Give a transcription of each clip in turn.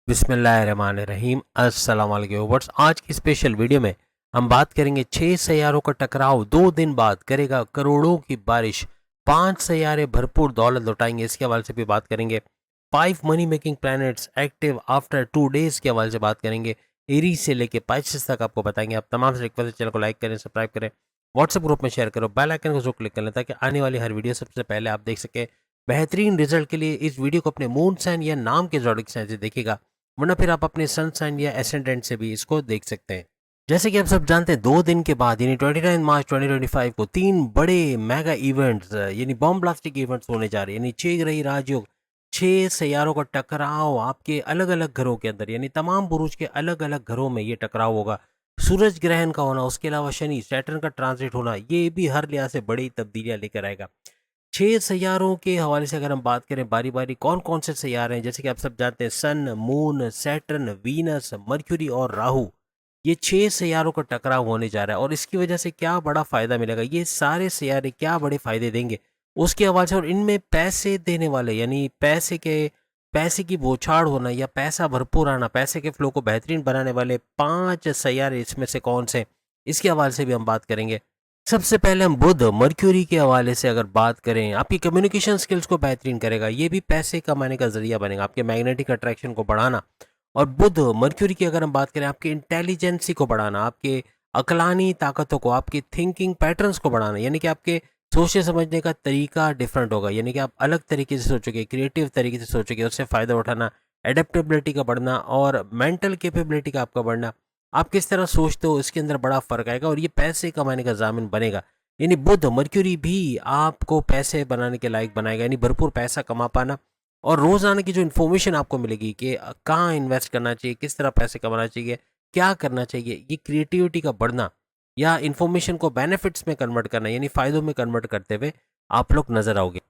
बिस्मिल्लाहिर्रहमानिर्रहीम अस्सलाम वालेकुम व्यूअर्स। आज की स्पेशल वीडियो में हम बात करेंगे 6 सैयारों का टकराव 2 दिन बाद करेगा करोड़ों की बारिश। 5 सैयारे भरपूर दौलत लौटाएंगे, इसके हवाले से भी बात करेंगे। 5 money making planets active after 2 days के हवाले से बात करेंगे। एरीज से लेके पाइसेस तक आपको बताएंगे। आप तमाम से रिक्वेस्ट है, चैनल को लाइक करें, सब्सक्राइब करें, व्हाट्सएप ग्रुप में शेयर करो, बेल आइकन को जरूर क्लिक कर लें ताकि आने वाली हर वीडियो सबसे पहले आप देख सकें। बेहतरीन रिजल्ट के लिए इस वीडियो को अपने मून साइन या नाम के ज़ोडिक साइन से देखिएगा, वरना फिर आप अपने सन साइन या एसेंडेंट से भी इसको देख सकते हैं। जैसे कि आप सब जानते हैं, 2 दिन के बाद यानी 29 मार्च 2025 को 3 बड़े मेगा इवेंट्स यानी बॉम्ब ब्लास्टिक इवेंट्स होने जा रहे हैं। यानी 6 ग्रही राजयोग, 6 सैयारों का टकराव आपके अलग अलग घरों के अंदर, यानी तमाम बुरुज के अलग अलग घरों में ये टकराव होगा। सूरज ग्रहण का होना, उसके अलावा शनि सैटर्न का ट्रांजिट होना, ये भी हर लिहाज से बड़ी तब्दीलियां लेकर आएगा। 6 सैयारों के हवाले से अगर हम बात करें बारी बारी, कौन कौन से सैयारे हैं, जैसे कि आप सब जानते हैं, सन, मून, सैटर्न, वीनस, मर्क्यूरी और राहु, ये 6 सैयारों का टकराव होने जा रहा है। और इसकी वजह से क्या बड़ा फायदा मिलेगा, ये सारे सैयारे क्या बड़े फायदे देंगे उसके हवाले से, और इनमें पैसे देने वाले यानी पैसे की बौछार होना या पैसा भरपूर आना, पैसे के फ्लो को बेहतरीन बनाने वाले 5 सैयारे इसमें से कौन से, इसके हवाले से भी हम बात करेंगे। सबसे पहले हम बुध मर्क्यूरी के हवाले से अगर बात करें, आपकी कम्युनिकेशन स्किल्स को बेहतरीन करेगा, ये भी पैसे कमाने का जरिया बनेगा, आपके मैग्नेटिक अट्रैक्शन को बढ़ाना। और बुध मर्क्यूरी की अगर हम बात करें, आपकी इंटेलिजेंसी को बढ़ाना, आपके अकलानी ताकतों को, आपकी थिंकिंग पैटर्न्स को बढ़ाना, यानी कि आपके सोचने समझने का तरीका डिफरेंट होगा, यानी कि आप अलग तरीके से सोचोगे, क्रिएटिव तरीके से सोचोगे, उससे फ़ायदा उठाना, एडेप्टेबिलिटी का बढ़ना और मेंटल कैपेबिलिटी का आपका बढ़ना। आप किस तरह सोचते हो इसके अंदर बड़ा फ़र्क आएगा और ये पैसे कमाने का ज़ामिन बनेगा। यानी बुध मर्क्यूरी भी आपको पैसे बनाने के लायक बनाएगा, यानी भरपूर पैसा कमा पाना। और रोज़ाना की जो इन्फॉर्मेशन आपको मिलेगी कि कहाँ इन्वेस्ट करना चाहिए, किस तरह पैसे कमाना चाहिए, क्या करना चाहिए, ये क्रिएटिविटी का बढ़ना या इन्फॉर्मेशन को बेनिफिट्स में कन्वर्ट करना यानी फ़ायदों में कन्वर्ट करते हुए आप लोग नज़र आओगे।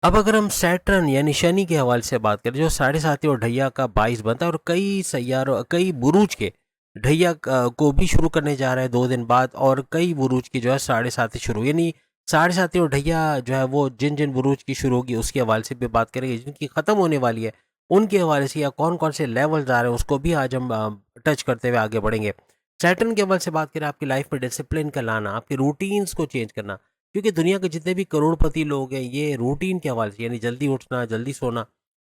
अब अगर हम सैटर्न यानी शनि के हवाले से बात करें, जो साढ़े साथी और ढैया का बाइस बनता है और कई सैयारों कई बुरूज के ढैया को भी शुरू करने जा रहा है 2 दिन बाद, और कई बुरूज की जो है साढ़े साथी शुरू, यानी साढ़े साथी और ढैया जो है वो जिन जिन बुरूज की शुरू होगी उसके हवाले से भी बात करेंगे, जिनकी ख़त्म होने वाली है उनके हवाले से, या कौन कौन से लेवल आ रहे हैं उसको भी आज हम टच करते हुए आगे बढ़ेंगे। सैटर्न के हवाले से बात करें, आपकी लाइफ में डिसिप्लिन का लाना, आपके रूटीन्स को चेंज करना, क्योंकि दुनिया के जितने भी करोड़पति लोग हैं ये रूटीन के हवाले से यानी जल्दी उठना, जल्दी सोना,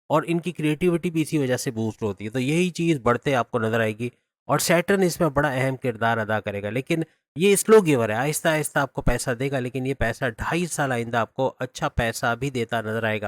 और इनकी क्रिएटिविटी भी इसी वजह से बूस्ट होती है, तो यही चीज़ बढ़ते आपको नज़र आएगी। और सैटर्न इसमें बड़ा अहम किरदार अदा करेगा, लेकिन ये स्लो गिवर है, आहिस्ता आहिस्ता आपको पैसा देगा, लेकिन ये पैसा 2.5 साल आइंदा आपको अच्छा पैसा भी देता नजर आएगा।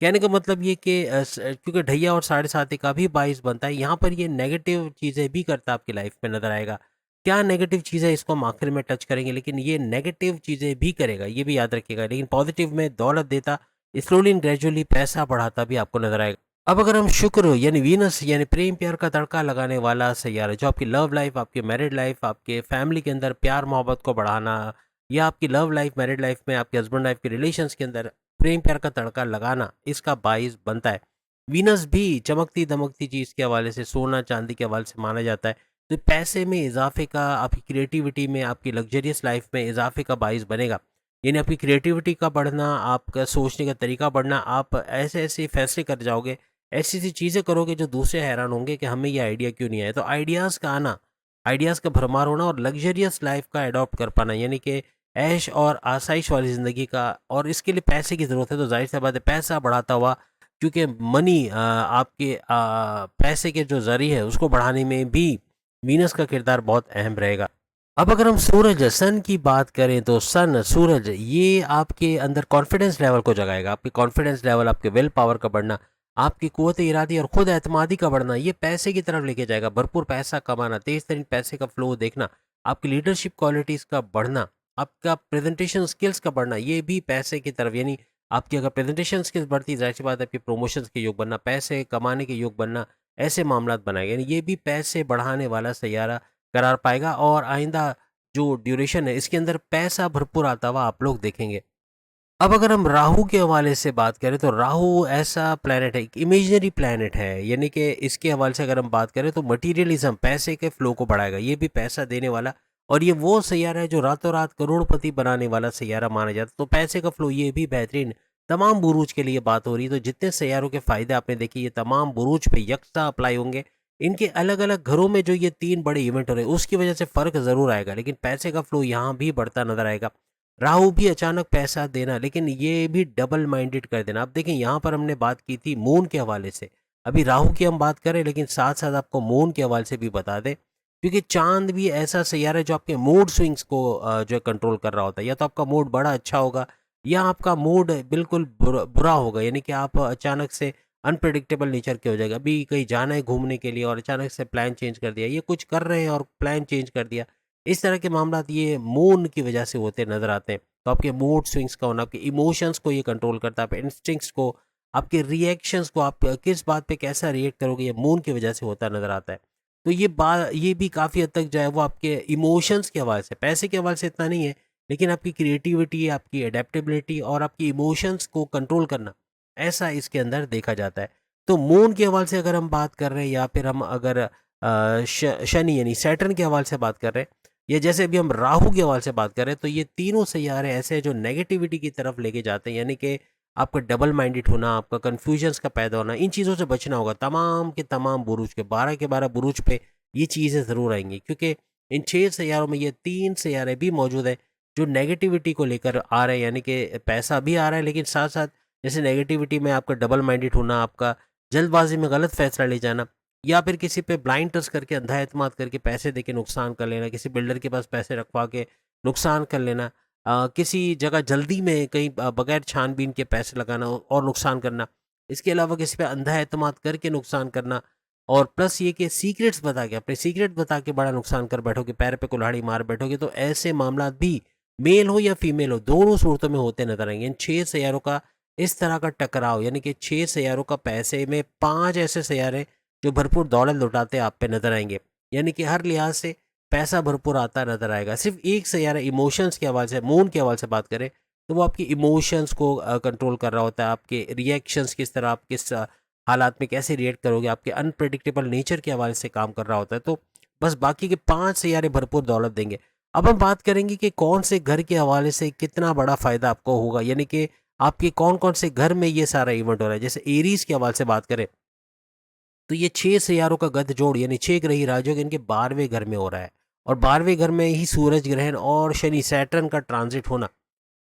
कहने का मतलब ये कि क्योंकि ढैया और साढ़े साथी का भी बाइस बनता है, यहाँ पर ये नेगेटिव चीज़ें भी करता है आपकी लाइफ में नज़र आएगा। क्या नेगेटिव चीज़ है इसको हम आखिर में टच करेंगे, लेकिन ये नेगेटिव चीज़ें भी करेगा, ये भी याद रखिएगा, लेकिन पॉजिटिव में दौलत देता, स्लोली एंड ग्रेजुअली पैसा बढ़ाता भी आपको नजर आएगा। अब अगर हम शुक्र यानी वीनस यानी प्रेम प्यार का तड़का लगाने वाला सैयारा, जो आपकी लव लाइफ, आपकी मैरिड लाइफ, आपके फैमिली के अंदर प्यार मोहब्बत को बढ़ाना, या आपकी लव लाइफ मैरिड लाइफ में आपके हस्बैंड वाइफ के रिलेशंस के अंदर प्रेम प्यार का तड़का लगाना, इसका बाइस बनता है। वीनस भी चमकती दमकती चीज़ के हवाले से, सोना चांदी के हवाले से माना जाता है, तो पैसे में इजाफे का, आपकी क्रिएटिविटी में, आपकी लग्जरियस लाइफ में इजाफे का बाइस बनेगा। यानी आपकी क्रिएटिविटी का बढ़ना, आपका सोचने का तरीका बढ़ना, आप ऐसे ऐसे फैसले कर जाओगे, ऐसी ऐसी चीज़ें करोगे जो दूसरे हैरान होंगे कि हमें ये आइडिया क्यों नहीं आया। तो आइडियाज़ का आना, आइडियाज़ का भरमार होना और लग्जरियस लाइफ का अडॉप्ट कर पाना, यानी कि ऐश और आसाइश वाली ज़िंदगी का, और इसके लिए पैसे की ज़रूरत है, तो जाहिर सी बात है पैसा बढ़ाता हुआ, क्योंकि मनी आपके पैसे के जो ज़रिए है उसको बढ़ाने में भी वीनस का किरदार बहुत अहम रहेगा। अब अगर हम सूरज सन की बात करें, तो सन सूरज ये आपके अंदर कॉन्फिडेंस लेवल को जगाएगा, आपकी कॉन्फिडेंस लेवल, आपके विल पावर का बढ़ना, आपकी कुव्वत इरादी और खुद एतमादी का बढ़ना, ये पैसे की तरफ लेके जाएगा, भरपूर पैसा कमाना, तेज तरीन पैसे का फ्लो देखना, आपकी लीडरशिप क्वालिटीज़ का बढ़ना, आपका प्रेजेंटेशन स्किल्स का बढ़ना, ये भी पैसे की तरफ, यानी आपकी अगर प्रेजेंटेशन स्किल्स बढ़ती, जाहिर सी बात है आपकी प्रमोशंस के योग बनना, पैसे कमाने के योग बनना, ऐसे मामलात बनाएगा, यानी ये भी पैसे बढ़ाने वाला सैयारा करार पाएगा। और आइंदा जो ड्यूरेशन है इसके अंदर पैसा भरपूर आता हुआ आप लोग देखेंगे। अब अगर हम राहु के हवाले से बात करें, तो राहु ऐसा प्लैनेट है, एक इमेजिनरी प्लैनेट है, यानी कि इसके हवाले से अगर हम बात करें तो मटीरियलिज्म, पैसे के फ्लो को बढ़ाएगा, ये भी पैसा देने वाला, और ये वो सैयारा है जो रातों रात करोड़पति बनाने वाला सैयारा माना जाता है, तो पैसे का फ्लो ये भी बेहतरीन तमाम बुरूज के लिए बात हो रही है। तो जितने सैयारों के फ़ायदे आपने देखे ये तमाम बुरूज पे यकसा अप्लाई होंगे। इनके अलग-अलग घरों में जो ये 3 बड़े इवेंट हो रहे हैं उसकी वजह से फ़र्क ज़रूर आएगा, लेकिन पैसे का फ्लो यहाँ भी बढ़ता नज़र आएगा। राहु भी अचानक पैसा देना, लेकिन ये भी डबल माइंडेड कर देना। अब देखिए यहाँ पर हमने बात की थी मून के हवाले से, अभी राहु की हम बात करें, लेकिन साथ-साथ आपको मून के हवाले से भी बता दें, क्योंकि चाँद भी ऐसा सैयारा है जो आपके मूड स्विंग्स को जो है कंट्रोल कर रहा होता है। या तो आपका मूड बड़ा अच्छा होगा या आपका मूड बिल्कुल बुरा होगा, यानी कि आप अचानक से अनप्रेडिक्टेबल नेचर के हो जाएगा। अभी कहीं जाना है घूमने के लिए और अचानक से प्लान चेंज कर दिया, ये कुछ कर रहे हैं और प्लान चेंज कर दिया। इस तरह के मामलात ये मून की वजह से होते नज़र आते हैं। तो आपके मूड स्विंग्स का होना, आपके इमोशंस को ये कंट्रोल करता है, आपके इंस्टिंक्ट्स को, आपके रिएक्शंस को, आप किस बात पे कैसा रिएक्ट करोगे, ये मून की वजह से होता नज़र आता है। तो ये भी काफ़ी हद तक जो है वो आपके इमोशंस के हवाले से, पैसे के हवाले से इतना नहीं है, लेकिन आपकी क्रिएटिविटी, आपकी एडेप्टेबिलिटी और आपकी इमोशंस को कंट्रोल करना, ऐसा इसके अंदर देखा जाता है। तो मून के हवाले से अगर हम बात कर रहे हैं या फिर हम अगर शनि यानी सैटर्न के हवाले से बात कर रहे हैं, या जैसे अभी हम राहु के हवाले से बात कर रहे हैं, तो ये तीनों सैयारे ऐसे हैं जो नेगेटिविटी की तरफ लेके जाते हैं, यानी कि आपका डबल माइंडेड होना, आपका कन्फ्यूजन्स का पैदा होना, इन चीज़ों से बचना होगा। तमाम के तमाम बुरूज के 12 बुरूज पे ये चीज़ें ज़रूर आएँगी, क्योंकि इन 6 सैयारों में ये 3 सैयारे भी मौजूद हैं जो नेगेटिविटी को लेकर आ रहे हैं, यानी कि पैसा भी आ रहा है, लेकिन साथ-साथ जैसे नेगेटिविटी में आपका डबल माइंडेड होना, आपका जल्दबाज़ी में गलत फ़ैसला ले जाना, या फिर किसी पे ब्लाइंड ट्रस्ट करके, अंधा एतमाद करके पैसे देके नुकसान कर लेना, किसी बिल्डर के पास पैसे रखवा के नुकसान कर लेना, किसी जगह जल्दी में कहीं बगैर छान-बीन के पैसे लगाना और नुकसान करना। इसके अलावा किसी पे अंधा एतमाद करके नुकसान करना, और प्लस ये कि सीक्रेट्स बता के, अपने सीक्रेट बता के बड़ा नुकसान कर बैठोगे, पैर पे कुल्हाड़ी मार बैठोगे, तो ऐसे मामलात भी मेल हो या फीमेल हो, दोनों सूरतों में होते नज़र आएँगे। इन 6 सैयारों का इस तरह का टकराव, यानी कि 6 सैयारों का पैसे में 5 ऐसे सैयारे जो भरपूर दौलत लौटाते आप पे नज़र आएँगे। यानी कि हर लिहाज से पैसा भरपूर आता नज़र आएगा। सिर्फ़ एक सैयारा इमोशंस के हवाले से, मून के हवाले से बात करें, तो वो आपकी इमोशंस को कंट्रोल कर रहा होता है, आपके रिएक्शंस किस तरह, आप किस हालात में कैसे रिएक्ट करोगे, आपके अनप्रेडिक्टेबल नेचर के हवाले से काम कर रहा होता है। तो बस बाकी के 5 सैयारे भरपूर दौलत देंगे। अब हम बात करेंगे कि कौन से घर के हवाले से कितना बड़ा फ़ायदा आपको होगा, यानी कि आपके कौन-कौन से घर में ये सारा इवेंट हो रहा है। जैसे एरीज़ के हवाले से बात करें, तो ये 6 सैयारों का गठजोड़, यानी 6 ग्रही राजयोग इनके 12वें घर में हो रहा है, और 12वें घर में ही सूरज ग्रहण और शनि सैटर्न का ट्रांजिट होना,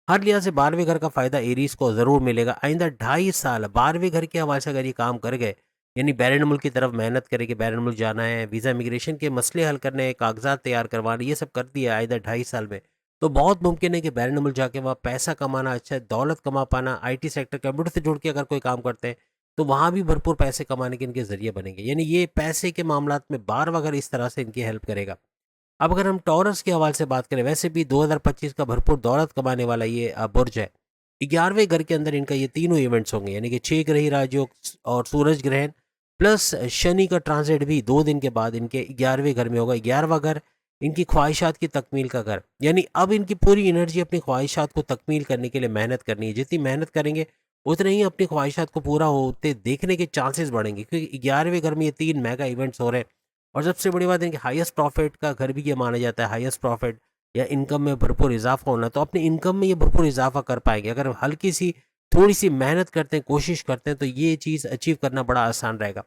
हर लिहाज से 12वें घर का फ़ायदा एरीज़ को ज़रूर मिलेगा। आइंदा 2.5 साल 12वें घर के हवाले से अगर ये काम कर गए, यानी बैरन मुल्क की तरफ मेहनत करें कि बैरन मुल्क जाना है, वीज़ा इमिग्रेशन के मसले हल करने हैं, कागज़ात तैयार करवाने, ये सब कर दिया आइंदा 2.5 साल में, तो बहुत मुमकिन है कि बैरन मुल्क जाके वहाँ पैसा कमाना, अच्छा दौलत कमा पाना, आईटी सेक्टर, कंप्यूटर से जुड़ के अगर कोई काम करते हैं, तो वहाँ भी भरपूर पैसे कमाने के इनके ज़रिए बनेंगे। यानी ये पैसे के मामलात में 12वां घर इस तरह से इनकी हेल्प करेगा। अब अगर हम टॉरस के हवाले से बात करें, वैसे भी 2025 का भरपूर दौलत कमाने वाला ये बुर्ज है। 11वें घर के अंदर इनका ये तीनों इवेंट्स होंगे, यानी कि 6 ग्रही राजयोग और सूरज ग्रहण प्लस शनि का ट्रांजिट भी 2 दिन के बाद इनके 11वें घर में होगा। 11वां घर इनकी ख्वाहिशात की तकमील का घर, यानी अब इनकी पूरी एनर्जी अपनी ख्वाहिशात को तकमील करने के लिए मेहनत करनी है। जितनी मेहनत करेंगे उतने ही अपनी ख्वाहिशात को पूरा होते देखने के चांसेस बढ़ेंगे, क्योंकि 11वें घर में ये 3 मेगा इवेंट्स हो रहे हैं। और सबसे बड़ी बात है कि हाईएस्ट प्रॉफिट का घर भी ये माना जाता है, हाईएस्ट प्रॉफिट या इनकम में भरपूर इजाफा होना, तो अपनी इनकम में ये भरपूर इजाफा कर पाएंगे। अगर हल्की सी थोड़ी सी मेहनत करते हैं, कोशिश करते हैं, तो ये चीज़ अचीव करना बड़ा आसान रहेगा।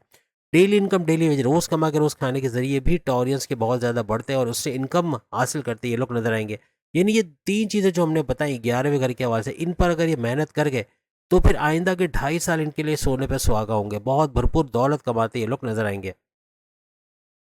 डेली इनकम, डेली वेज, रोज़ कमा के रोज़ खाने के ज़रिए भी टॉरियंस के बहुत ज़्यादा बढ़ते हैं और उससे इनकम हासिल करते ये लोग नजर आएंगे। यानी ये 3 चीज़ें जो हमने बताई 11वें घर के हवाले से, इन पर अगर ये मेहनत कर गए, तो फिर आइंदा के 2.5 साल इनके लिए सोने पे सुहागा होंगे, बहुत भरपूर दौलत कमाते ये लोग नजर आएंगे।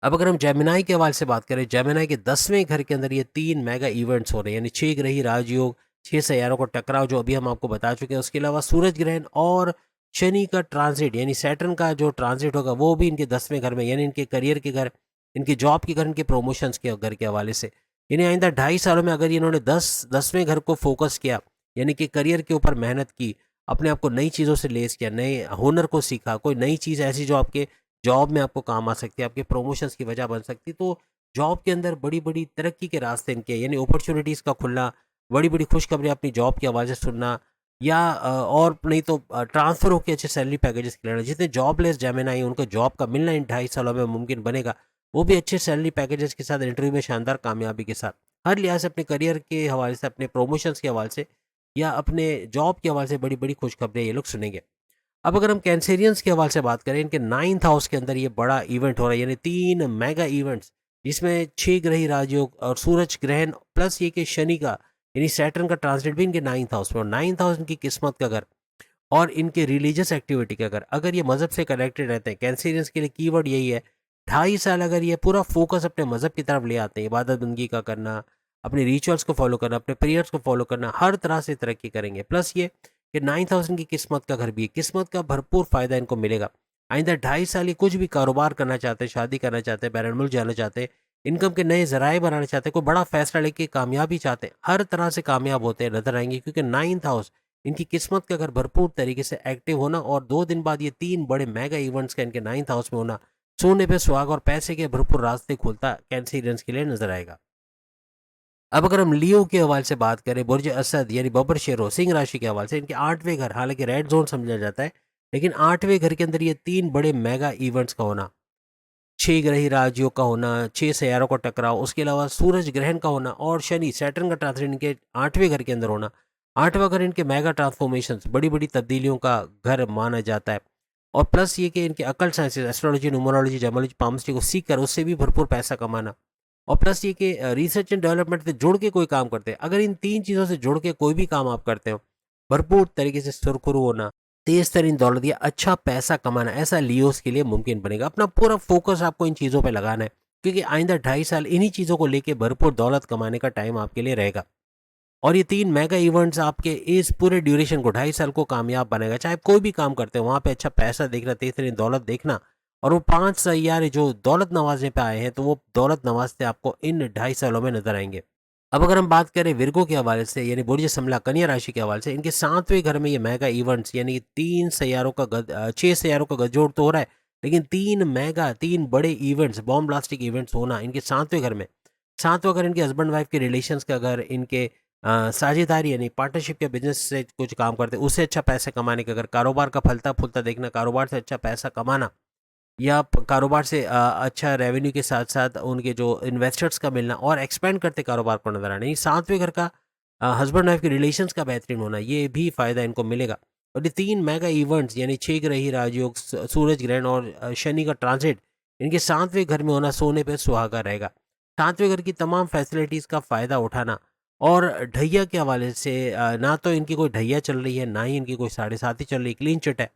अब अगर हम जेमिनाई के हवाले से बात करें, जेमिनाई के 10वें घर के अंदर ये 3 मेगा इवेंट्स हो रहे हैं, यानी 6 ग्रही राजयोग, 6 सैयारों का टकराव जो अभी हम आपको बता चुके हैं, उसके अलावा सूरज ग्रहण और शनि का ट्रांजिट, यानी सैटर्न का जो ट्रांजिट होगा वो भी इनके 10वें घर में, यानी इनके करियर के घर, इनके जॉब के घर, इनके प्रमोशंस के घर के हवाले से। यानी आइंदा 2.5 सालों में अगर इन्होंने 10वें घर को फोकस किया, यानी कि करियर के ऊपर मेहनत की, अपने आप को नई चीज़ों से लेस किया, नए हुनर को सीखा, कोई नई चीज़ ऐसी जो आपके जॉब में आपको काम आ सकती है, आपके प्रमोशंस की वजह बन सकती है, तो जॉब के अंदर बड़ी-बड़ी तरक्की के रास्ते इनके, यानी अपॉर्चुनिटीज़ का खुलना, बड़ी-बड़ी खुशखबरी अपनी जॉब की आवाज़ें सुनना, या और नहीं तो ट्रांसफ़र होके अच्छे सैलरी पैकेजेस के लेना। जितने जॉबलेस जेमिनाई उनको जॉब का मिलना इन 2.5 सालों में मुमकिन बनेगा, वो भी अच्छे सैलरी पैकेजेस के साथ, इंटरव्यू में शानदार कामयाबी के साथ। हर लिहाज से अपने करियर के हवाले से, अपने प्रमोशंस के हवाले से या अपने जॉब के हवाले से बड़ी बड़ी खुशखबरियाँ ये लोग सुनेंगे। अब अगर हम कैंसेरियंस के हवाले से बात करें, इनके 9th हाउस के अंदर ये बड़ा इवेंट हो रहा है, यानी 3 मेगा इवेंट्स, जिसमें 6 ग्रही राजयोग और सूरज ग्रहण प्लस ये कि शनि का यानी सैटर्न का ट्रांजिट भी इनके 9th हाउस में, और 9th हाउस इनकी किस्मत का घर और इनके रिलीजियस एक्टिविटी का घर। अगर ये मज़हब से कनेक्टेड रहते हैं, कैंसेरियंस के लिए कीवर्ड यही है, 2.5 साल अगर ये पूरा फोकस अपने मज़हब की तरफ ले आते हैं, इबादत बंदगी का करना, अपने रिचुअल्स को फॉलो करना, अपने प्रेयर्स को फॉलो करना, हर तरह से तरक्की करेंगे। प्लस ये कि 9,000 की किस्मत का घर भी है, किस्मत का भरपूर फ़ायदा इनको मिलेगा। आइंदा 2.5 साल ये कुछ भी कारोबार करना चाहते हैं, शादी करना चाहते हैं, बैरून मुल्क जाना चाहते हैं, इनकम के नए ज़राए बनाना चाहते हैं, कोई बड़ा फैसला लेके कामयाबी चाहते हैं, हर तरह से कामयाब होते हैं नजर आएंगे, क्योंकि 9th हाउस इनकी किस्मत का अगर भरपूर तरीके से एक्टिव होना और 2 दिन बाद ये 3 बड़े मेगा इवेंट्स का इनके 9th हाउस में होना, सोने पे सुहाग और पैसे के भरपूर रास्ते खोलता कैंसिलियंस के लिए नजर आएगा। अब अगर हम लियो के हवाले से बात करें, बुर्ज असद यानी बबर शेरो सिंह राशि के हवाले से, इनके 8वें घर, हालांकि रेड जोन समझा जाता है, लेकिन 8वें घर के अंदर ये 3 बड़े मेगा इवेंट्स का होना, 6 ग्रही राजयोग का होना, 6 सैयारों का टकराव, उसके अलावा सूरज ग्रहण का होना और शनि सैटर्न का ट्रांजिट इनके 8वें घर के अंदर होना। 8वां घर इनके मेगा ट्रांसफॉर्मेशंस, बड़ी बड़ी तब्दीलियों का घर माना जाता है। और प्लस ये कि इनके अकल साइंसेज, एस्ट्रोलॉजी, न्यूमरोलॉजी, जमोलॉजी, पामस्ट्री को सीख कर उससे भी भरपूर पैसा कमाना। और प्लस ये कि रिसर्च एंड डेवलपमेंट से जुड़ के कोई काम करते हैं, अगर इन 3 चीज़ों से जुड़ के कोई भी काम आप करते हो, भरपूर तरीके से सुरखुरू होना, तेज तरीन दौलत या अच्छा पैसा कमाना, ऐसा लियोस के लिए मुमकिन बनेगा। अपना पूरा फोकस आपको इन चीज़ों पे लगाना है, क्योंकि आइंदा 2.5 साल इन्हीं चीज़ों को लेके भरपूर दौलत कमाने का टाइम आपके लिए रहेगा। और ये 3 मेगा इवेंट्स आपके इस पूरे ड्यूरेशन को 2.5 साल को कामयाब बनाएगा। चाहे आप कोई भी काम करते हो, वहाँ पे अच्छा पैसा देखना, तेज तरीन दौलत देखना, और वो 5 सैयारे जो दौलत नवाजने पे आए हैं, तो वो दौलत नवाजते आपको इन 2.5 सालों में नजर आएंगे। अब अगर हम बात करें विर्गो के हवाले से, यानी बुर्ज समला कन्या राशि के हवाले से, इनके 7वें घर में ये मेगा इवेंट्स यानी 6 सैयारों का गठजोड़ तो हो रहा है, लेकिन 3 बड़े इवेंट्स, बॉम्ब ब्लास्टिक इवेंट्स होना इनके 7वें घर में। 7वां घर इनके हस्बैंड वाइफ के रिलेशंस का घर, इनके साझेदारी यानी पार्टनरशिप के बिजनेस से कुछ काम करते हैं उससे अच्छा पैसे कमाने का घर, कारोबार का फलता फूलता देखना, कारोबार से अच्छा पैसा कमाना, या कारोबार से अच्छा रेवेन्यू के साथ साथ उनके जो इन्वेस्टर्स का मिलना और एक्सपेंड करते कारोबार को नजर आना। ये 7वें घर का हस्बैंड वाइफ के रिलेशंस का बेहतरीन होना, ये भी फ़ायदा इनको मिलेगा। और ये 3 मेगा इवेंट्स यानी 6 ग्रही राजयोग, सूरज ग्रहण और शनि का ट्रांजिट इनके 7वें घर में होना सोने पे सुहागा रहेगा। 7वें घर की तमाम फैसिलिटीज़ का फ़ायदा उठाना। और ढैया के हवाले से ना तो इनकी कोई ढैया चल रही है, ना ही इनकी कोई 7.5 चल रही, क्लीन चिट है।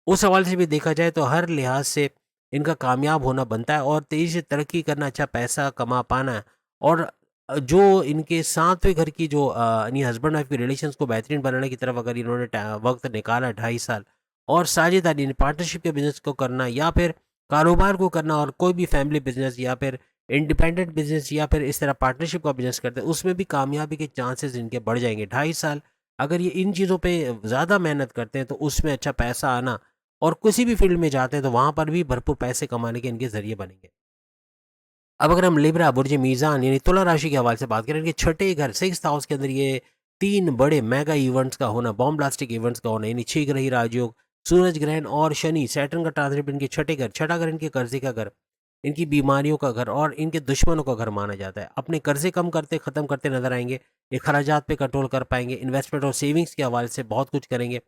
उस हवाले से भी देखा जाए तो हर लिहाज से इनका कामयाब होना बनता है, और तेज़ी से तरक्की करना, अच्छा पैसा कमा पाना। और जो इनके 7वें घर की जो यानी हस्बैंड वाइफ के रिलेशंस को बेहतरीन बनाने की तरफ अगर इन्होंने वक्त निकाला 2.5 साल, और साझेदारी यानी पार्टनरशिप के बिजनेस को करना, या फिर कारोबार को करना, और कोई भी फैमिली बिजनेस या फिर इंडिपेंडेंट बिजनेस या फिर इस तरह पार्टनरशिप का बिजनेस करते हैं, उसमें भी कामयाबी के चांसेस इनके बढ़ जाएंगे। 2.5 साल अगर ये इन चीज़ों पे ज़्यादा मेहनत करते हैं, तो उसमें अच्छा पैसा आना, और किसी भी फील्ड में जाते हैं तो वहाँ पर भी भरपूर पैसे कमाने के इनके ज़रिए बनेंगे। अब अगर हम लिब्रा बुर्ज मीज़ान यानी तुला राशि के हवाले से बात करें, इनके छठे घर 6th हाउस के अंदर ये 3 बड़े मेगा इवेंट्स का होना, बॉम्ब ब्लास्टिक इवेंट्स का होना, यानी 6 ग्रही राजयोग, सूरज ग्रहण और शनि सैटर्न का ट्रांजिट इनके छठे घर, छठा घर इनके कर्जे का घर, इनकी बीमारियों का घर और इनके दुश्मनों का घर माना जाता है। अपने कर्जे कम करते ख़त्म करते नजर आएंगे, ये खराजात पे कंट्रोल कर पाएंगे, इन्वेस्टमेंट और सेविंग्स के हवाले से बहुत कुछ करेंगे।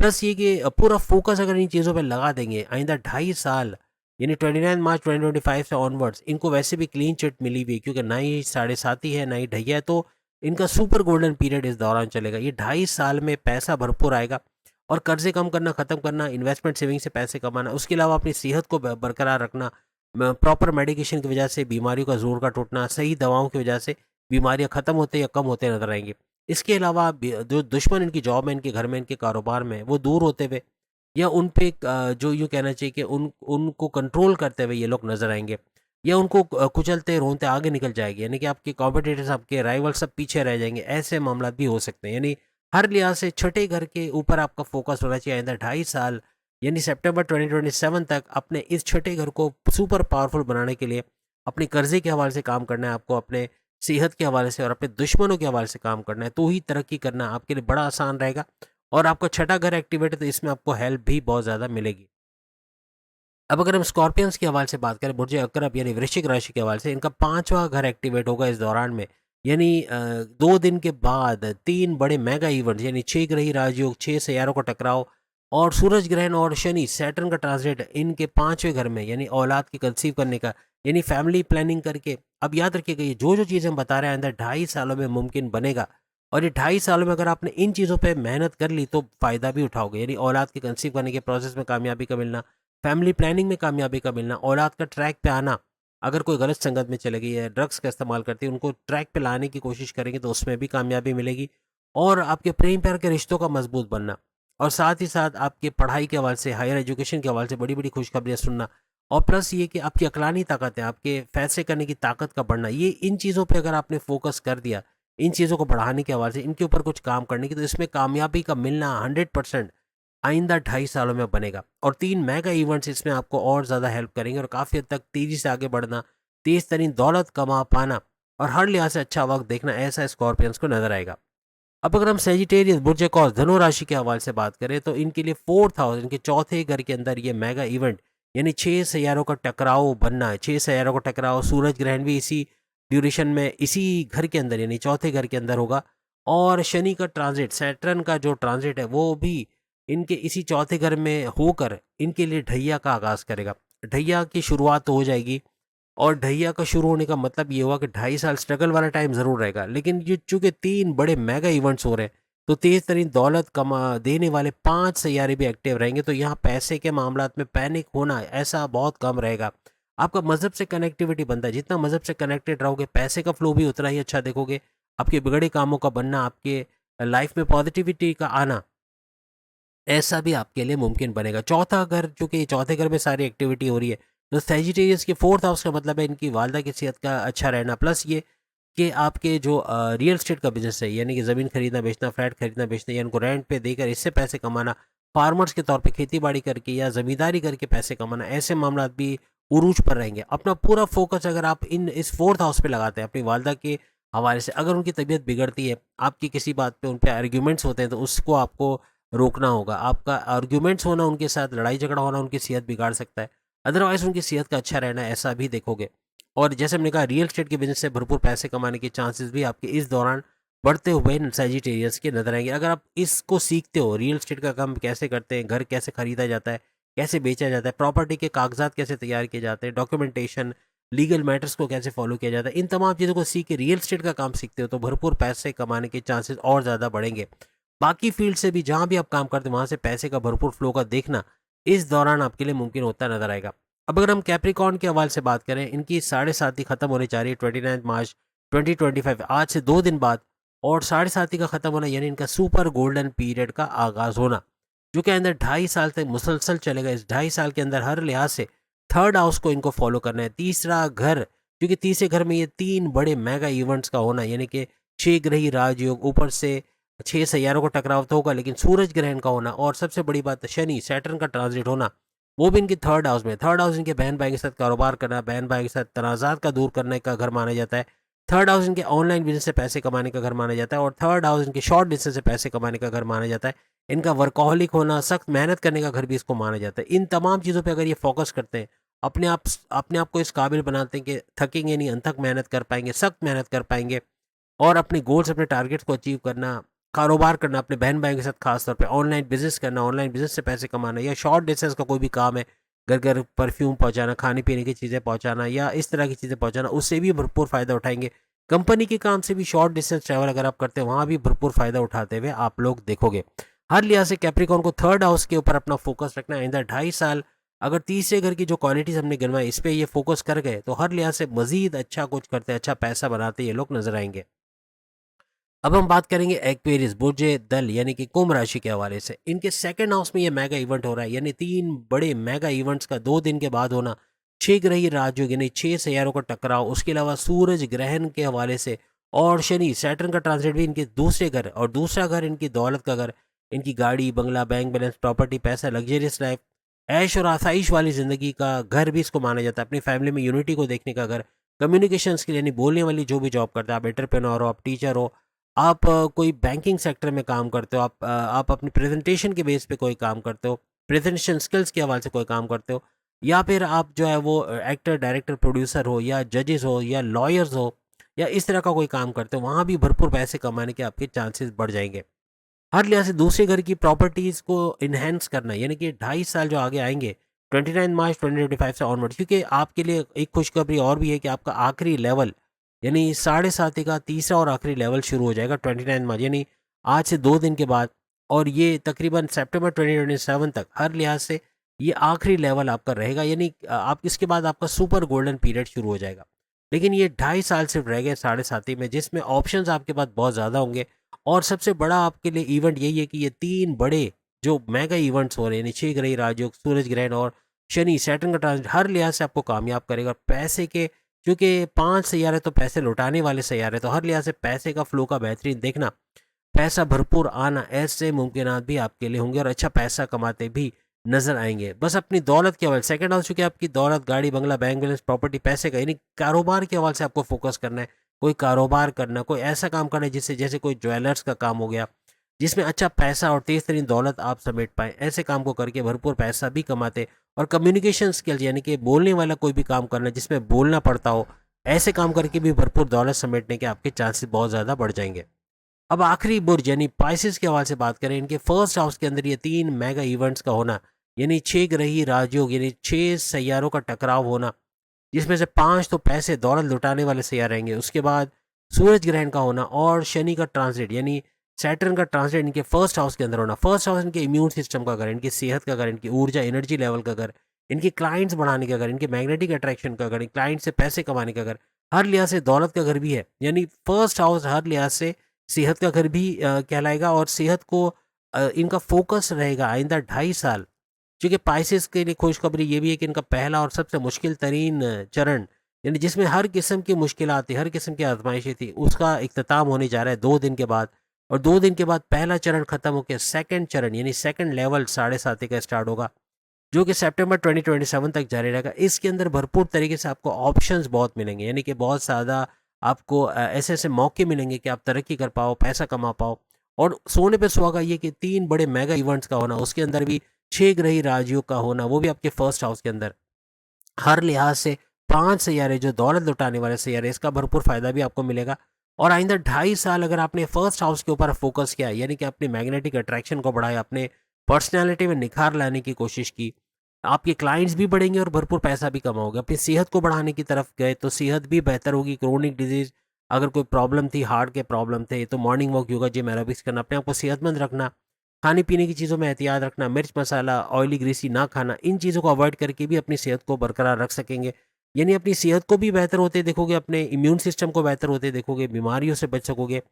प्लस ये कि पूरा फोकस अगर इन चीज़ों पे लगा देंगे, आइंदा 2.5 साल यानी 29 मार्च 2025 से ऑनवर्ड्स इनको वैसे भी क्लीन चिट मिली हुई है, क्योंकि ना ही 7.5 है ना ही ढैया है, तो इनका सुपर गोल्डन पीरियड इस दौरान चलेगा। ये 2.5 साल में पैसा भरपूर आएगा, और कर्जे कम करना, ख़त्म करना, इन्वेस्टमेंट सेविंग से पैसे कमाना, उसके अलावा अपनी सेहत को बरकरार रखना, प्रॉपर मेडिकेशन की वजह से बीमारियों का जोर का टूटना, सही दवाओं की वजह से बीमारियां ख़त्म होते या कम होते नजर आएंगी। इसके अलावा जो दुश्मन इनकी जॉब में, इनके घर में, इनके कारोबार में, वो दूर होते हुए, या उन पे जो यूँ कहना चाहिए कि उनको कंट्रोल करते हुए ये लोग नज़र आएंगे, या उनको कुचलते रोनते आगे निकल जाएगी, यानी कि आपके कॉम्पिटिटर्स, आपके राइवल सब पीछे रह जाएंगे। ऐसे मामला भी हो सकते हैं। यानी हर लिहाज से छठे घर के ऊपर आपका फोकस होना चाहिए आइंदा 2.5 साल, यानी सितंबर 2027 तक अपने इस छठे घर को सुपर पावरफुल बनाने के लिए अपने कर्जे के हवाले से काम करना है आपको, अपने सेहत के हवाले से और अपने दुश्मनों के हवाले से काम करना है, तो ही तरक्की करना आपके लिए बड़ा आसान रहेगा। और आपका छठा घर एक्टिवेट है, तो इसमें आपको हेल्प भी बहुत ज़्यादा मिलेगी। अब अगर हम स्कॉर्पियंस के हवाले से बात करें, बुर्ज अकरब यानी वृश्चिक राशि के हवाले से, इनका 5वां घर एक्टिवेट होगा इस दौरान में, यानी 2 दिन के बाद 3 बड़े मेगा इवेंट्स यानी 6 ग्रही राजयोग, 6 सैयारों का टकराव और सूरज ग्रहण और शनि सैटर्न का ट्रांजिट इनके 5वें घर में यानी औलाद की कंसीव करने का यानी फैमिली प्लानिंग करके। अब याद रखिएगा ये जो चीज़ें हम बता रहे हैं अंदर 2.5 सालों में मुमकिन बनेगा, और ये 2.5 सालों में अगर आपने इन चीज़ों पे मेहनत कर ली तो फ़ायदा भी उठाओगे। यानी औलाद की कंसीव करने के प्रोसेस में कामयाबी का मिलना, फैमिली प्लानिंग में कामयाबी का मिलना, औलाद का ट्रैक पे आना। अगर कोई गलत संगत में चले गई है, ड्रग्स का इस्तेमाल करती है, उनको ट्रैक पे लाने की कोशिश करेंगे तो उसमें भी कामयाबी मिलेगी। और आपके प्रेम प्यार के रिश्तों का मजबूत बनना, और साथ ही साथ आपके पढ़ाई के हवाले से, हायर एजुकेशन के हवाले से बड़ी बड़ी खुशखबरियाँ सुनना, और प्लस ये कि आपकी अकलानी ताकत है, आपके फैसले करने की ताकत का बढ़ना, ये इन चीज़ों पे अगर आपने फोकस कर दिया, इन चीज़ों को बढ़ाने के हवाले से, इनके ऊपर कुछ काम करने की, तो इसमें कामयाबी का मिलना 100% आइंदा 2.5 सालों में बनेगा। और 3 मेगा इवेंट्स इसमें आपको और ज़्यादा हेल्प करेंगे और काफ़ी हद तक तेज़ी से आगे बढ़ना, तेज़ तरीन दौलत कमा पाना और हर लिहाज से अच्छा वक्त देखना, ऐसा स्कॉर्पियंस को नजर आएगा। अब अगर हम सेजिटेरियस, बुर्ज कौस, धनु राशि के हवाले से बात करें तो इनके लिए 4th हाउस, इनके चौथे घर के अंदर ये मेगा इवेंट यानी 6 सैयारों का टकराव बनना है। 6 सैयारों का टकराव, सूरज ग्रहण भी इसी ड्यूरेशन में इसी घर के अंदर यानी चौथे घर के अंदर होगा, और शनि का ट्रांजिट, सैटर्न का जो ट्रांजिट है वो भी इनके इसी चौथे घर में होकर इनके लिए ढैया का आगाज करेगा। ढैया की शुरुआत हो जाएगी, और ढैया का शुरू होने का मतलब ये हुआ कि 2.5 साल स्ट्रगल वाला टाइम ज़रूर रहेगा, लेकिन ये चूंकि 3 बड़े मेगा इवेंट्स हो रहे हैं तो तेज़ तरीन दौलत कमा देने वाले 5 सैयारे भी एक्टिव रहेंगे, तो यहाँ पैसे के मामलात में पैनिक होना ऐसा बहुत कम रहेगा। आपका मज़हब से कनेक्टिविटी बनता है, जितना मज़हब से कनेक्टेड रहोगे पैसे का फ्लो भी उतना ही अच्छा देखोगे। आपके बिगड़े कामों का बनना, आपके लाइफ में पॉजिटिविटी का आना, ऐसा भी आपके लिए मुमकिन बनेगा। चौथा घर, चूँकि चौथे घर में सारी एक्टिविटी हो रही है, तो सैजिटेरियस के 4th हाउस का मतलब है इनकी वालदा की सेहत का अच्छा रहना, प्लस ये कि आपके जो रियल एस्टेट का बिज़नेस है, यानी कि ज़मीन खरीदना बेचना, फ्लैट खरीदना बेचना या उनको रेंट पे देकर इससे पैसे कमाना, फार्मर्स के तौर पे खेती-बाड़ी करके या ज़मींदारी करके पैसे कमाना, ऐसे मामलात भी उरूज पर रहेंगे। अपना पूरा फ़ोकस अगर आप इस 4th हाउस पे लगाते हैं, अपनी वालदा के हवाले से, अगर उनकी तबीयत बिगड़ती है, आपकी किसी बात पे उन पे आर्ग्यूमेंट्स होते हैं, तो उसको आपको रोकना होगा। आपका आर्ग्यूमेंट्स होना उनके साथ, लड़ाई झगड़ा होना उनकी सेहत बिगाड़ सकता है। अदरवाइज़ उनकी सेहत का अच्छा रहना, ऐसा भी देखोगे। और जैसे हमने कहा, रियल एस्टेट के बिज़नेस से भरपूर पैसे कमाने के चांसेस भी आपके इस दौरान बढ़ते हुए सैजिटेरियस के नज़र आएंगे। अगर आप इसको सीखते हो, रियल एस्टेट का काम कैसे करते हैं, घर कैसे खरीदा जाता है, कैसे बेचा जाता है, प्रॉपर्टी के कागजात कैसे तैयार किए जाते हैं, डॉक्यूमेंटेशन, लीगल मैटर्स को कैसे फॉलो किया जाता है, इन तमाम चीज़ों को सीख के रियल एस्टेट का काम सीखते हो तो भरपूर पैसे कमाने के चांसेस और ज़्यादा बढ़ेंगे। बाकी फील्ड से भी, जहाँ भी आप काम करते हैं वहाँ से पैसे का भरपूर फ्लो का देखना इस दौरान आपके लिए मुमकिन होता नजर आएगा। अब अगर हम कैप्रिकॉर्न के हवाले से बात करें, इनकी 7.5 खत्म होने जा रही है 29 मार्च 2025, आज से 2 दिन बाद। और 7.5 का ख़त्म होना यानी इनका सुपर गोल्डन पीरियड का आगाज़ होना, जो कि अंदर 2.5 साल तक मुसलसल चलेगा। इस 2.5 साल के अंदर हर लिहाज से 3rd हाउस को इनको फॉलो करना है, तीसरा घर, क्योंकि तीसरे घर में ये 3 बड़े मेगा इवेंट्स का होना, यानी कि 6 ग्रही राजयोग, ऊपर से 6 सैयारों का टकराव तो होगा, लेकिन सूरज ग्रहण का होना, और सबसे बड़ी बात शनि सैटर्न का ट्रांजिट होना, वो भी इनकी 3rd हाउस में। 3rd हाउस इनके बहन भाई के साथ कारोबार करना, बहन भाई के साथ तनाज़ात का दूर करने का घर माना जाता है। 3rd हाउस इनके ऑनलाइन बिजनेस से पैसे कमाने का घर माना जाता है, और 3rd हाउस इनके शॉर्ट डिस्टेंस से पैसे कमाने का घर माना जाता है। इनका वर्कहोलिक होना, सख्त मेहनत करने का घर भी इसको माना जाता है। इन तमाम चीज़ों पर अगर ये फोकस करते हैं, अपने आप को इस काबिल बनाते हैं कि थकेंगे नहीं, अनथक मेहनत कर पाएंगे, सख्त मेहनत कर पाएंगे, और अपने गोल्स, अपने टारगेट्स को अचीव करना, कारोबार करना, अपने बहन भाई के साथ खास तौर पे ऑनलाइन बिजनेस करना, ऑनलाइन बिजनेस से पैसे कमाना, या शॉर्ट डिस्टेंस का कोई भी काम है, घर घर परफ्यूम पहुंचाना, खाने पीने की चीज़ें पहुंचाना या इस तरह की चीज़ें पहुंचाना, उससे भी भरपूर फ़ायदा उठाएंगे। कंपनी के काम से भी शॉर्ट डिस्टेंस ट्रैवल अगर आप करते हैं, वहाँ भी भरपूर फ़ायदा उठाते हुए आप लोग देखोगे। हर लिहाज से कैप्रिकॉर्न को 3rd हाउस के ऊपर अपना फोकस रखना है। आइंदा 2.5 साल अगर तीसरे घर की जो क्वालिटीज़ हमने गिनवाई इस पर ये फोकस कर गए, तो हर लिहाज से मजीद अच्छा कुछ करते, अच्छा पैसा बनाते ये लोग नजर आएंगे। अब हम बात करेंगे एक्वेरियस, बुर्ज दल यानी कि कुंभ राशि के हवाले से। इनके 2nd हाउस में ये मेगा इवेंट हो रहा है, यानी 3 बड़े मेगा इवेंट्स का 2 दिन के बाद होना, 6 ग्रही राजयोग यानी 6 सैयारों का टकराव, उसके अलावा सूरज ग्रहण के हवाले से, और शनि सैटर्न का ट्रांजिट भी इनके दूसरे घर, और दूसरा घर इनकी दौलत का घर, इनकी गाड़ी बंगला, बैंक बैलेंस, प्रॉपर्टी, पैसा, लग्जरियस लाइफ, ऐश और आसाइश वाली ज़िंदगी का घर भी इसको माना जाता है। अपनी फैमिली में यूनिटी को देखने का घर, कम्युनिकेशन स्किल यानी बोलने वाली जो भी जॉब करता है, आप एंटरप्रेन्योर हो, आप टीचर हो, आप कोई बैंकिंग सेक्टर में काम करते हो, आप अपनी प्रेजेंटेशन के बेस पे कोई काम करते हो, प्रेजेंटेशन स्किल्स के हवाले से कोई काम करते हो, या फिर आप जो है वो एक्टर, डायरेक्टर, प्रोड्यूसर हो, या जजेस हो, या लॉयर्स हो, या इस तरह का कोई काम करते हो, वहाँ भी भरपूर पैसे कमाने के आपके चांसेस बढ़ जाएंगे। हर लिहाज से दूसरे घर की प्रॉपर्टीज़ को इन्हेंस करना, यानी कि 2.5 साल जो आगे आएंगे 29 मार्च 2025 से ऑनवर्ड, क्योंकि आपके लिए एक खुशखबरी और भी है कि आपका आखिरी लेवल यानी 7.5 का तीसरा और आखिरी लेवल शुरू हो जाएगा 29 मार्च, यानी आज से 2 दिन के बाद। और ये तकरीबन सितंबर 2027 तक हर लिहाज से ये आखिरी लेवल आपका रहेगा, यानी आप इसके बाद आपका सुपर गोल्डन पीरियड शुरू हो जाएगा। लेकिन ये 2.5 साल सिर्फ रह गए 7.5 में, जिसमें ऑप्शंस आपके पास बहुत ज़्यादा होंगे। और सबसे बड़ा आपके लिए इवेंट यही है कि ये 3 बड़े जो मेगा इवेंट्स हो रहे हैं, यानी 6 ग्रही राजयोग, सूरज ग्रहण और शनि सैटर्न का ट्रांजिट हर लिहाज से आपको कामयाब करेगा। पैसे के, क्योंकि 5 सैयारे तो पैसे लौटाने वाले सैयारे, तो हर लिहाज से पैसे का फ्लो का बेहतरीन देखना, पैसा भरपूर आना, ऐसे मुमकिनात भी आपके लिए होंगे और अच्छा पैसा कमाते भी नजर आएंगे। बस अपनी दौलत के हवाले, सेकंड हाउस चूंकि आपकी दौलत, गाड़ी बंगला, बैंक बैलेंस, प्रॉपर्टी, पैसे का, यानी कारोबार के हवाले से आपको फोकस करना है। कोई कारोबार करना, कोई ऐसा काम करना है जिससे, जैसे कोई ज्वेलर्स का काम हो गया जिसमें अच्छा पैसा और तेज तरीन दौलत आप समेट पाए, ऐसे काम को करके भरपूर पैसा भी कमाते। और कम्युनिकेशन स्किल्स, यानी कि बोलने वाला कोई भी काम करना जिसमें बोलना पड़ता हो, ऐसे काम करके भी भरपूर दौलत समेटने के आपके चांसेस बहुत ज़्यादा बढ़ जाएंगे। अब आखिरी बुर्ज यानी पाइसेस के हवाले से बात करें, इनके फर्स्ट हाउस के अंदर ये 3 मेगा इवेंट्स का होना, यानी 6 ग्रही राजयोग, यानी 6 सैयारों का टकराव होना, जिसमें से 5 तो पैसे दौलत लुटाने वाले सैयार रहेंगे। उसके बाद सूरज ग्रहण का होना और शनि का ट्रांजिट, यानी सैटर्न का ट्रांजिट इनके फर्स्ट हाउस के अंदर होना। फर्स्ट हाउस इनके इम्यून सिस्टम का घर, इनकी सेहत का घर, इनकी ऊर्जा एनर्जी लेवल का घर, इनके क्लाइंट्स बढ़ाने का घर, इनके मैग्नेटिक अट्रैक्शन का घर, क्लाइंट से पैसे कमाने का घर, हर लिहाज से दौलत का घर भी है। यानी फर्स्ट हाउस हर लिहाज से सेहत का घर भी कहलाएगा। और सेहत को इनका फोकस रहेगा आइंदा 2.5 साल। क्योंकि पाइसेस के लिए खुशखबरी ये भी है कि इनका पहला और सबसे मुश्किल तरीन चरण, यानी जिसमें हर किस्म की मुश्किलात थी, हर किस्म की आजमाइशें थी, उसका इख्तिताम होने जा रहा है 2 दिन के बाद। और 2 दिन के बाद पहला चरण खत्म होकर सेकंड चरण यानी सेकंड लेवल 7.5 का स्टार्ट होगा, जो कि सितंबर 2027 तक जारी रहेगा। इसके अंदर भरपूर तरीके से आपको ऑप्शंस बहुत मिलेंगे, यानी कि बहुत ज़्यादा आपको ऐसे ऐसे मौके मिलेंगे कि आप तरक्की कर पाओ, पैसा कमा पाओ। और सोने पे सुहागा ये कि 3 बड़े मेगा इवेंट्स का होना, उसके अंदर भी 6 ग्रही राजयोग का होना, वो भी आपके फर्स्ट हाउस के अंदर, हर लिहाज से 5 सैयारे जो दौलत लुटाने वाले सैयारे, इसका भरपूर फायदा भी आपको मिलेगा। और आइंदा 2.5 साल अगर आपने फर्स्ट हाउस के ऊपर फोकस किया, यानी कि अपनी मैग्नेटिक अट्रैक्शन को बढ़ाया, अपने पर्सनैलिटी में निखार लाने की कोशिश की, आपके क्लाइंट्स भी बढ़ेंगे और भरपूर पैसा भी कमाओगे। अपनी सेहत को बढ़ाने की तरफ गए तो सेहत भी बेहतर होगी। क्रोनिक डिजीज, अगर कोई प्रॉब्लम थी, हार्ट के प्रॉब्लम थे, तो morning walk, yoga, gym, aerobics करना, अपने आप को सेहतमंद रखना, खाने पीने की चीज़ों में एहतियात रखना, मिर्च मसाला ऑयली ग्रीसी ना खाना, इन चीज़ों को अवॉइड करके भी अपनी सेहत को बरकरार रख सकेंगे। यानी अपनी सेहत को भी बेहतर होते देखोगे, अपने इम्यून सिस्टम को बेहतर होते देखोगे, बीमारियों से बच सकोगे।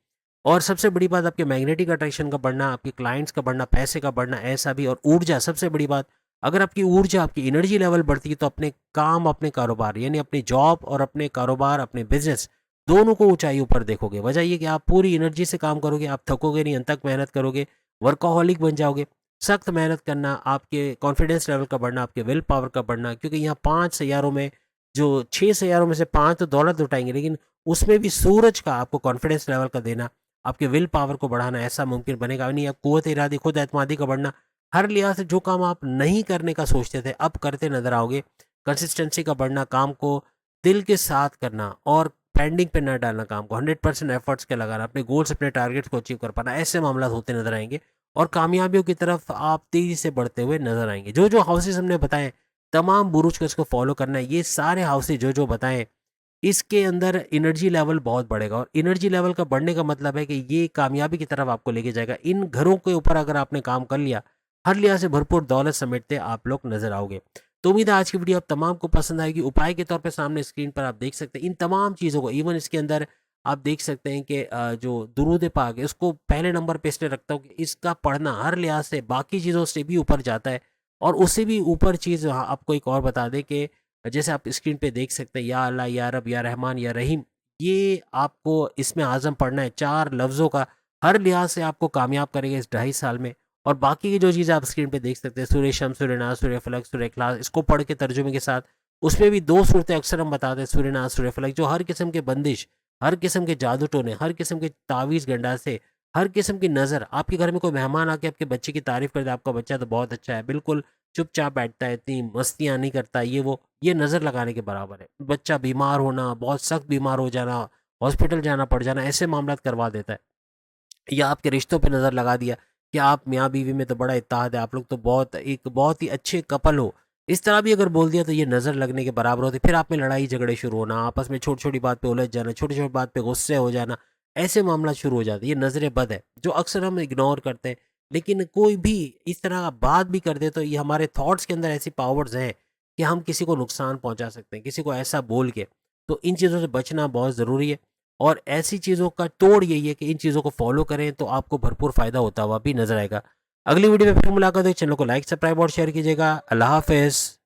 और सबसे बड़ी बात, आपके मैग्नेटिक अट्रैक्शन का बढ़ना, आपके क्लाइंट्स का बढ़ना, पैसे का बढ़ना, ऐसा भी। और ऊर्जा, सबसे बड़ी बात, अगर आपकी ऊर्जा, आपकी एनर्जी लेवल बढ़ती है तो अपने काम, अपने कारोबार, यानी अपनी जॉब और अपने कारोबार, अपने बिजनेस, दोनों को ऊंचाई ऊपर देखोगे। वजह ये कि आप पूरी एनर्जी से काम करोगे, आप थकोगे नहीं, अंत तक मेहनत करोगे, वर्कोहॉलिक बन जाओगे। सख्त मेहनत करना, आपके कॉन्फिडेंस लेवल का बढ़ना, आपके विल पावर का बढ़ना, क्योंकि यहाँ 5 सैयारों में, जो 6 सैयारों में से 5 तो दौलत लुटाएंगे, लेकिन उसमें भी सूरज का आपको कॉन्फिडेंस लेवल का देना, आपके विल पावर को बढ़ाना, ऐसा मुमकिन बनेगा नहीं। आप कुव्वत इरादी, खुद एतमादी का बढ़ना, हर लिहाज से जो काम आप नहीं करने का सोचते थे अब करते नजर आओगे। कंसिस्टेंसी का बढ़ना, काम को दिल के साथ करना और पेंडिंग पे न डालना, काम को 100% एफर्ट्स के लगाना, अपने गोल्स, अपने टारगेट्स को अचीव कर पाना, ऐसे मामला होते नजर आएंगे। और कामयाबियों की तरफ आप तेजी से बढ़ते हुए नजर आएंगे। जो जो हाउसेस हमने बताए, तमाम बुरुज को इसको फॉलो करना है। ये सारे हाउसेस जो जो बताएं, इसके अंदर एनर्जी लेवल बहुत बढ़ेगा। और एनर्जी लेवल का बढ़ने का मतलब है कि ये कामयाबी की तरफ आपको लेके जाएगा। इन घरों के ऊपर अगर आपने काम कर लिया, हर लिहाज से भरपूर दौलत समेटते आप लोग नजर आओगे। तो उम्मीद है आज की वीडियो आप तमाम को पसंद आएगी। उपाय के तौर पे सामने स्क्रीन पर आप देख सकते हैं इन तमाम चीज़ों को। इवन इसके अंदर आप देख सकते हैं कि जो दुरूद पाक है, उसको पहले नंबर पे इसलिए रखता हूँ कि इसका पढ़ना हर लिहाज से बाकी चीज़ों से भी ऊपर जाता है। और उससे भी ऊपर चीज़ आपको एक और बता दें कि जैसे आप स्क्रीन पे देख सकते हैं, या अल्लाह, या रब, या रहमान, या रहीम, ये आपको इसमें आज़म पढ़ना है। 4 लफ्ज़ों का हर लिहाज से आपको कामयाब करेगा इस 2.5 साल में। और बाकी की जो चीज़ें आप स्क्रीन पे देख सकते हैं, सूरह शम्स, सूरह नास, सूरह फलक, सूरह इखलास, इसको पढ़ के तर्जुमे के साथ, उसमें भी 2 सूरतें अक्सर हम बताते हैं, सूरह नास, सूरह फलक, जो हर किस्म के बंदिश, हर किस्म के जादू टोने, हर किस्म के तावीज़ गंडासे, हर किस्म की नज़र, आपके घर में कोई मेहमान आके आपके बच्चे की तारीफ़ कर दे, आपका बच्चा तो बहुत अच्छा है, बिल्कुल चुपचाप बैठता है, इतनी मस्तियाँ नहीं करता, ये वो, ये नज़र लगाने के बराबर है। बच्चा बीमार होना, बहुत सख्त बीमार हो जाना, हॉस्पिटल जाना पड़ जाना, ऐसे मामला करवा देता है। या आपके रिश्तों पे नज़र लगा दिया कि आप मियाँ बीवी में तो बड़ा इत्तेहाद है, आप लोग तो बहुत ही अच्छे कपल हो, इस तरह भी अगर बोल दिया तो ये नज़र लगने के बराबर होती है। फिर आप में लड़ाई झगड़े शुरू होना, आपस में छोटी छोटी बात पे उलझ जाना, छोटी छोटी बात पे गुस्से हो जाना, ऐसे मामला शुरू हो जाते हैं। ये नज़र बद है जो अक्सर हम इग्नोर करते हैं, लेकिन कोई भी इस तरह का बात भी कर दे तो ये हमारे थॉट्स के अंदर ऐसी पावर्स हैं कि हम किसी को नुकसान पहुंचा सकते हैं, किसी को ऐसा बोल के। तो इन चीज़ों से बचना बहुत ज़रूरी है, और ऐसी चीज़ों का तोड़ यही है कि इन चीज़ों को फॉलो करें तो आपको भरपूर फ़ायदा होता हुआ भी नज़र आएगा। अगली वीडियो में फिर मुलाकात होगी। चैनल को लाइक, सब्सक्राइब और शेयर कीजिएगा। अल्लाह हाफ़िज़।